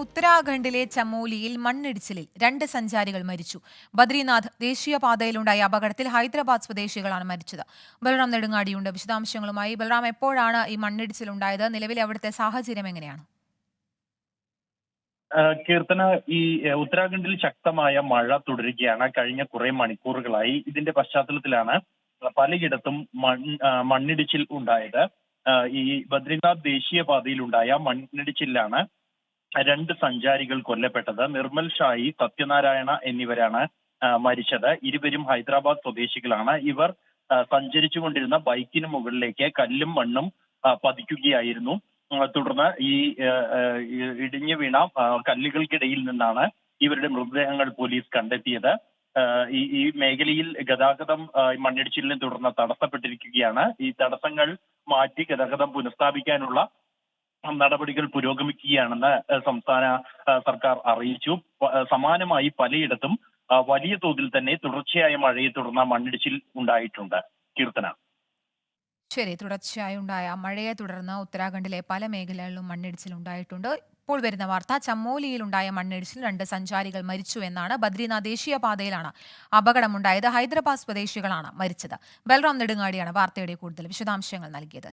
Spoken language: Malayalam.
ഉത്തരാഖണ്ഡിലെ ചമോലിയിൽ മണ്ണിടിച്ചിലിൽ 2 സഞ്ചാരികൾ മരിച്ചു. ബദ്രിനാഥ് ദേശീയപാതയിലുണ്ടായ അപകടത്തിൽ ഹൈദരാബാദ് സ്വദേശികളാണ് മരിച്ചത്. ബൽറാം നെടുങ്ങാടിയുണ്ട് വിശദാംശങ്ങളുമായി. ബൽറാം, എപ്പോഴാണ് ഈ മണ്ണിടിച്ചിലുണ്ടായത്? നിലവിലെ അവിടുത്തെ സാഹചര്യം എങ്ങനെയാണ്? കീർത്തന, ഈ ഉത്തരാഖണ്ഡിൽ ശക്തമായ മഴ തുടരുകയാണ് കഴിഞ്ഞ കുറെ മണിക്കൂറുകളായി. ഇതിന്റെ പശ്ചാത്തലത്തിലാണ് പലയിടത്തും മണ്ണിടിച്ചിൽ ഉണ്ടായത്. ഈ ബദ്രിനാഥ് ദേശീയപാതയിലുണ്ടായ മണ്ണിടിച്ചിലാണ് 2 സഞ്ചാരികൾ കൊല്ലപ്പെട്ടത്. നിർമ്മൽ ഷായി, സത്യനാരായണ എന്നിവരാണ് മരിച്ചത്. ഇരുവരും ഹൈദരാബാദ് സ്വദേശികളാണ്. ഇവർ സഞ്ചരിച്ചുകൊണ്ടിരുന്ന ബൈക്കിന് മുകളിലേക്ക് കല്ലും മണ്ണും പതിക്കുകയായിരുന്നു. തുടർന്ന് ഈ ഇടിഞ്ഞു വീണ കല്ലുകൾക്കിടയിൽ നിന്നാണ് ഇവരുടെ മൃതദേഹങ്ങൾ പോലീസ് കണ്ടെത്തിയത്. ഈ മേഖലയിൽ ഗതാഗതം മണ്ണിടിച്ചിലിനെ തുടർന്ന് തടസ്സപ്പെട്ടിരിക്കുകയാണ്. ഈ തടസ്സങ്ങൾ മാറ്റി ഗതാഗതം പുനഃസ്ഥാപിക്കാനുള്ള നടപടികൾ പുരോഗമിക്കുകയാണെന്ന് സംസ്ഥാന സർക്കാർ അറിയിച്ചു. സമാനമായി പലയിടത്തും വലിയ തോതിൽ തന്നെ തുടർച്ചയായ മഴയെ തുടർന്ന് മണ്ണിടിച്ചിൽ ഉണ്ടായിട്ടുണ്ട്. കീർത്തന. ശരി, തുടർച്ചയായുണ്ടായ മഴയെ തുടർന്ന് ഉത്തരാഖണ്ഡിലെ പല മേഖലകളിലും മണ്ണിടിച്ചിൽ ഉണ്ടായിട്ടുണ്ട്. ഇപ്പോൾ വരുന്ന വാർത്ത, ചമോലിയിലുണ്ടായ മണ്ണിടിച്ചിൽ 2 സഞ്ചാരികൾ മരിച്ചു എന്നാണ്. ബദ്രിനാഥ് ദേശീയപാതയിലാണ് അപകടമുണ്ടായത്. ഹൈദരാബാദ് സ്വദേശികളാണ് മരിച്ചത്. ബൽറാം നെടുങ്ങാടിയാണ് വാർത്തയുടെ കൂടുതൽ വിശദാംശങ്ങൾ നൽകിയത്.